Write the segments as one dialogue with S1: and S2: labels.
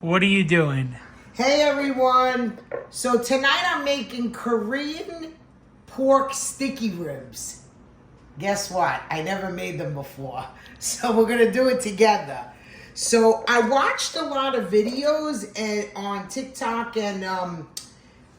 S1: What are you doing?
S2: Hey everyone! So tonight I'm making Korean pork sticky ribs. Guess what? I never made them before. So we're gonna do it together. So I watched a lot of videos on TikTok and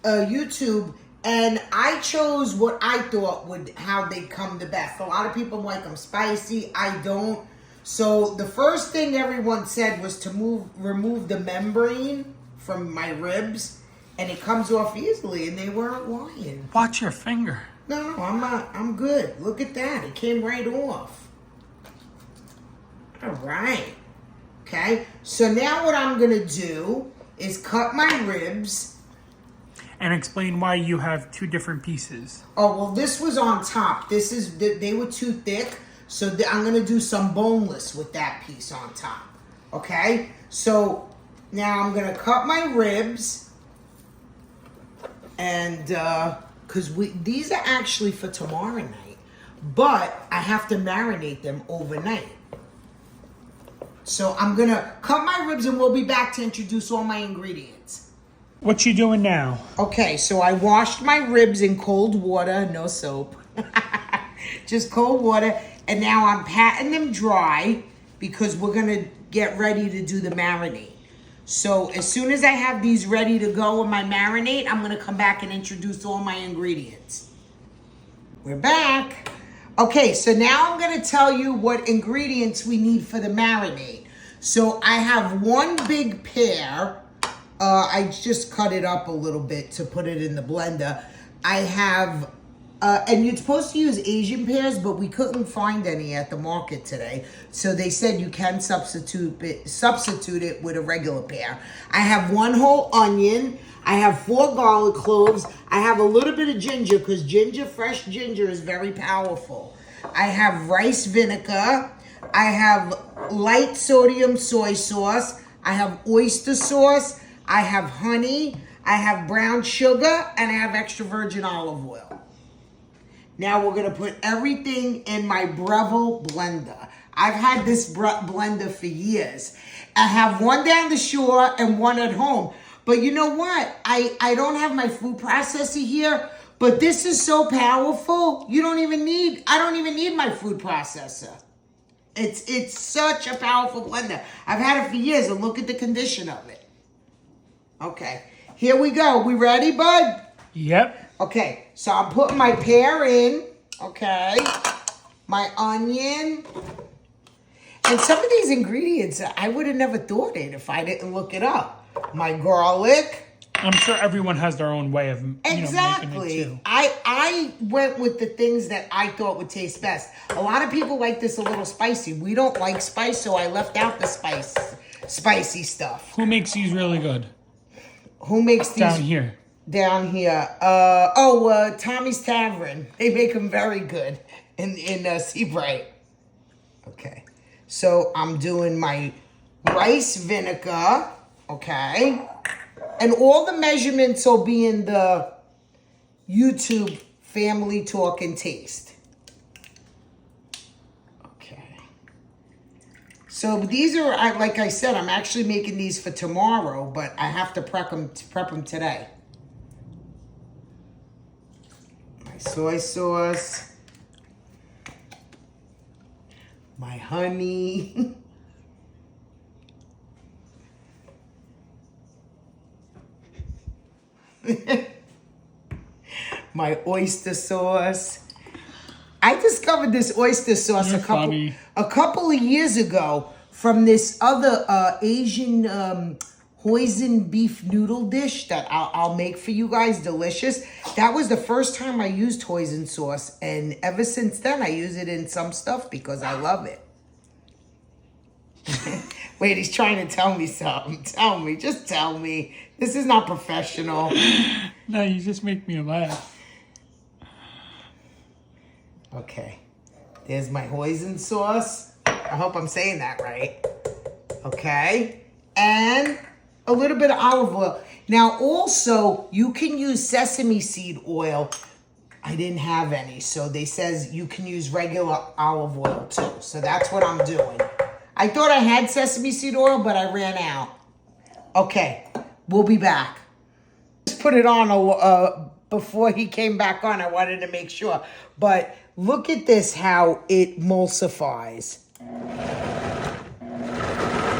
S2: YouTube, and I chose what I thought how they come the best. A lot of people like them spicy. I don't. So the first thing everyone said was to remove the membrane from my ribs, and it comes off easily, and they weren't lying.
S1: Watch your finger.
S2: No, I'm not. I'm good. Look at that. It came right off. All right. Okay. So now what I'm going to do is cut my ribs.
S1: And explain why you have two different pieces.
S2: Oh, well, this was on top. They were too thick. So I'm going to do some boneless with that piece on top. Okay? So now I'm going to cut my ribs. And, because these are actually for tomorrow night. But I have to marinate them overnight. So I'm going to cut my ribs and we'll be back to introduce all my ingredients.
S1: What you doing now?
S2: Okay, so I washed my ribs in cold water. No soap. Just cold water. And now I'm patting them dry because we're going to get ready to do the marinade. So as soon as I have these ready to go in my marinade, I'm going to come back and introduce all my ingredients. We're back. Okay, so now I'm going to tell you what ingredients we need for the marinade. So I have one big pear. I just cut it up a little bit to put it in the blender. I have... and you're supposed to use Asian pears, but we couldn't find any at the market today. So they said you can substitute it with a regular pear. I have one whole onion. I have 4 garlic cloves. I have a little bit of ginger because fresh ginger is very powerful. I have rice vinegar. I have light sodium soy sauce. I have oyster sauce. I have honey. I have brown sugar. And I have extra virgin olive oil. Now we're going to put everything in my Breville blender. I've had this blender for years. I have one down the shore and one at home. But you know what? I don't have my food processor here, but this is so powerful. I don't even need my food processor. It's such a powerful blender. I've had it for years, and look at the condition of it. Okay, here we go. We ready, bud?
S1: Yep.
S2: Okay, so I'm putting my pear in, okay, my onion, and some of these ingredients, I would have never thought it if I didn't look it up. My garlic.
S1: I'm sure everyone has their own way of making it too.
S2: I went with the things that I thought would taste best. A lot of people like this a little spicy. We don't like spice, so I left out the spicy stuff.
S1: Who makes these really good?
S2: Who makes these? Down here. Tommy's Tavern. They make them very good in Seabright. Okay. So I'm doing my rice vinegar. Okay. And all the measurements will be in the YouTube Family Talk and Taste. Okay. So these are, like I said, I'm actually making these for tomorrow, but I have to prep them today. Soy sauce, my honey, my oyster sauce. I discovered this oyster sauce a couple of years ago from this other Asian hoisin beef noodle dish that I'll make for you guys. Delicious. That was the first time I used hoisin sauce, and ever since then I use it in some stuff because I love it. Wait, he's trying to tell me something. Tell me. Just tell me. This is not professional.
S1: No, you just make me laugh.
S2: Okay. There's my hoisin sauce. I hope I'm saying that right. Okay. And a little bit of olive oil. Now, also, you can use sesame seed oil. I didn't have any, so they says you can use regular olive oil too. So that's what I'm doing. I thought I had sesame seed oil, but I ran out. Okay, we'll be back. Just put it on before he came back on. I wanted to make sure. But look at this, how it emulsifies.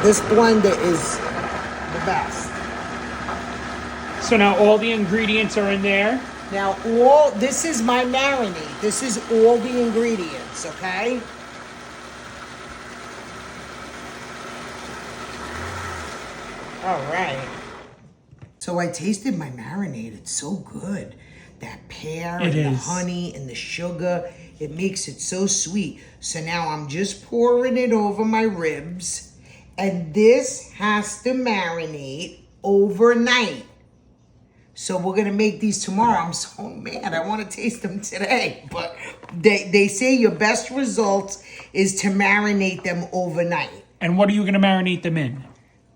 S2: This blender is the best.
S1: So now all the ingredients are in there.
S2: Now this is my marinade. This is all the ingredients, okay? All right. So I tasted my marinade. It's so good. That pear and the honey and the sugar, it makes it so sweet. So now I'm just pouring it over my ribs. And this has to marinate overnight. So we're going to make these tomorrow. I'm so mad. I want to taste them today. But they say your best results is to marinate them overnight.
S1: And what are you going to marinate them in?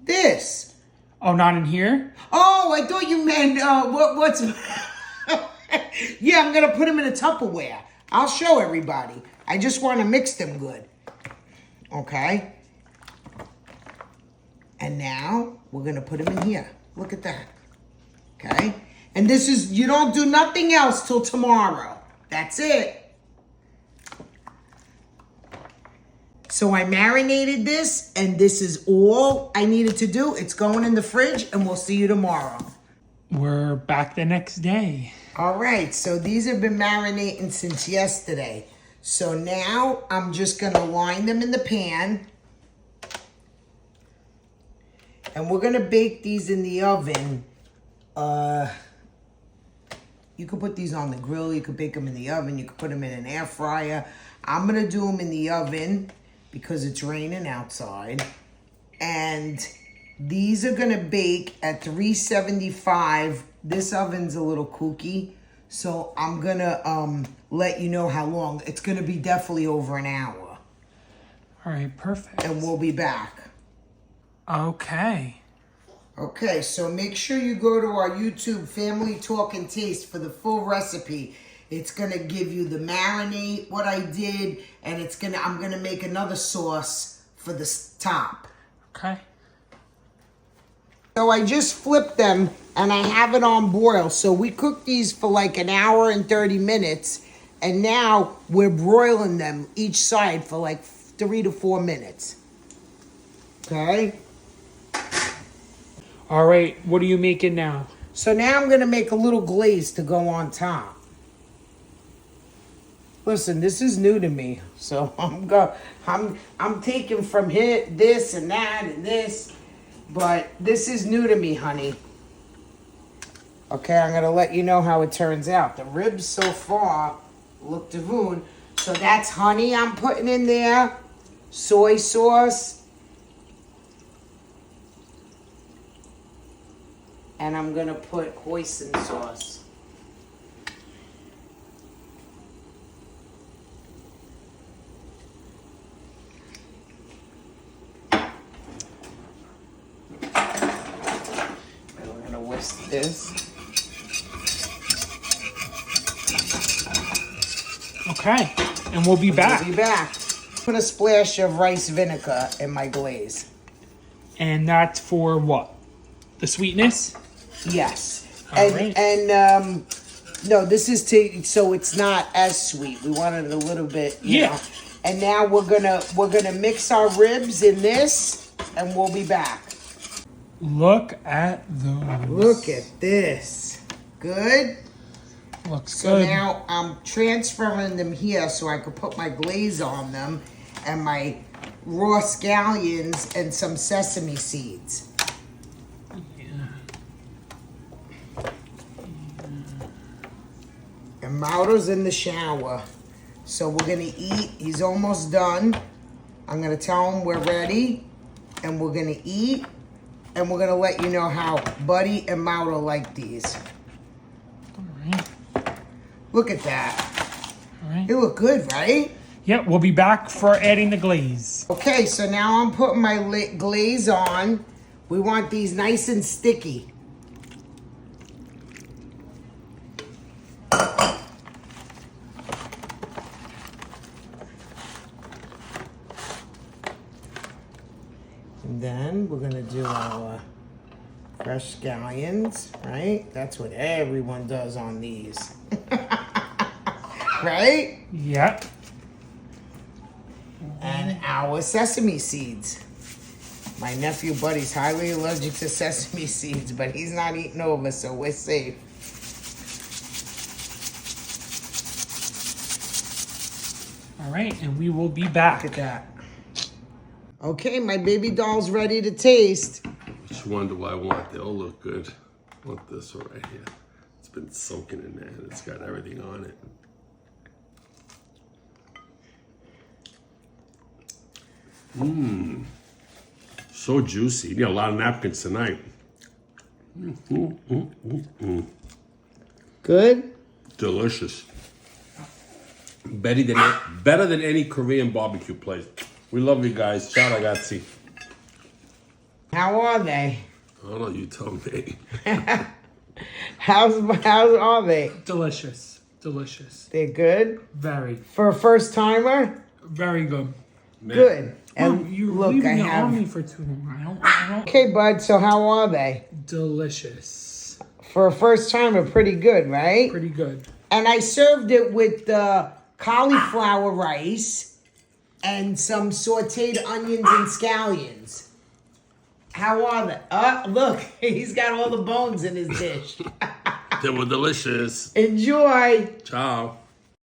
S2: This.
S1: Oh, not in here?
S2: Oh, I thought you meant, what's... Yeah, I'm going to put them in a Tupperware. I'll show everybody. I just want to mix them good. Okay? And now we're going to put them in here. Look at that. Okay? And this is, you don't do nothing else till tomorrow. That's it. So I marinated this, and this is all I needed to do. It's going in the fridge, and we'll see you tomorrow.
S1: We're back the next day.
S2: All right, so these have been marinating since yesterday. So now I'm just going to line them in the pan. And we're going to bake these in the oven. You could put these on the grill. You could bake them in the oven. You could put them in an air fryer. I'm going to do them in the oven because it's raining outside. And these are going to bake at 375. This oven's a little kooky, so I'm going to let you know how long. It's going to be definitely over an hour.
S1: All right, perfect.
S2: And we'll be back.
S1: Okay.
S2: Okay, so make sure you go to our YouTube Family Talk and Taste for the full recipe. It's going to give you the marinade, what I did, and I'm going to make another sauce for the top.
S1: Okay.
S2: So I just flipped them, and I have it on boil. So we cooked these for like an hour and 30 minutes, and now we're broiling them each side for like 3 to 4 minutes. Okay?
S1: All right, what are you making now?
S2: So now I'm going to make a little glaze to go on top. Listen, this is new to me, so I'm taking from here, this and that and this, but this is new to me, honey. Okay, I'm gonna let you know how it turns out. The ribs so far look divine. So that's honey I'm putting in there, soy sauce, and I'm gonna put hoisin sauce. This.
S1: Okay, and we'll be back.
S2: We'll be back. Put a splash of rice vinegar in my glaze.
S1: And that's for what? The sweetness?
S2: Yes.
S1: All right.
S2: And no, this is so it's not as sweet. We want it a little bit, you know. And now we're gonna mix our ribs in this, and we'll be back.
S1: Look at those.
S2: Look at this. Good?
S1: Looks
S2: so
S1: good.
S2: So now I'm transferring them here so I could put my glaze on them and my raw scallions and some sesame seeds. And Mauro's in the shower. So we're gonna eat. He's almost done. I'm gonna tell him we're ready and we're gonna eat. And we're going to let you know how Buddy and Mauro like these.
S1: All right.
S2: Look at that.
S1: All right.
S2: They look good, right?
S1: Yep, we'll be back for adding the glaze.
S2: Okay, so now I'm putting my glaze on. We want these nice and sticky. And then we're going to do our Fresh scallions, right? That's what everyone does on these. Right?
S1: Yep.
S2: And our sesame seeds. My nephew Buddy's highly allergic to sesame seeds, but he's not eating over, so we're safe.
S1: All right, and we will be back.
S2: Look at that. Okay, my baby doll's ready to taste.
S3: Which one do I want? They all look good. I want this one right here. It's been soaking in there and it's got everything on it. Mmm. So juicy. You need a lot of napkins tonight.
S2: Good?
S3: Delicious. Better than any Korean barbecue place. We love you guys. Ciao ragazzi.
S2: How are they?
S3: I don't know, you tell me.
S2: How are they?
S1: Delicious. Delicious.
S2: They're good?
S1: Very.
S2: For a first timer?
S1: Very good.
S2: Good.
S1: And
S2: And
S1: you're
S2: look,
S1: leaving
S2: I
S1: it
S2: have...
S1: on me for too long. I don't.
S2: Okay, bud, so how are they?
S1: Delicious.
S2: For a first timer, pretty good, right?
S1: Pretty good.
S2: And I served it with cauliflower rice and some sauteed onions and scallions. How are they? Look, he's got all the bones in his dish.
S3: They were delicious.
S2: Enjoy.
S3: Ciao.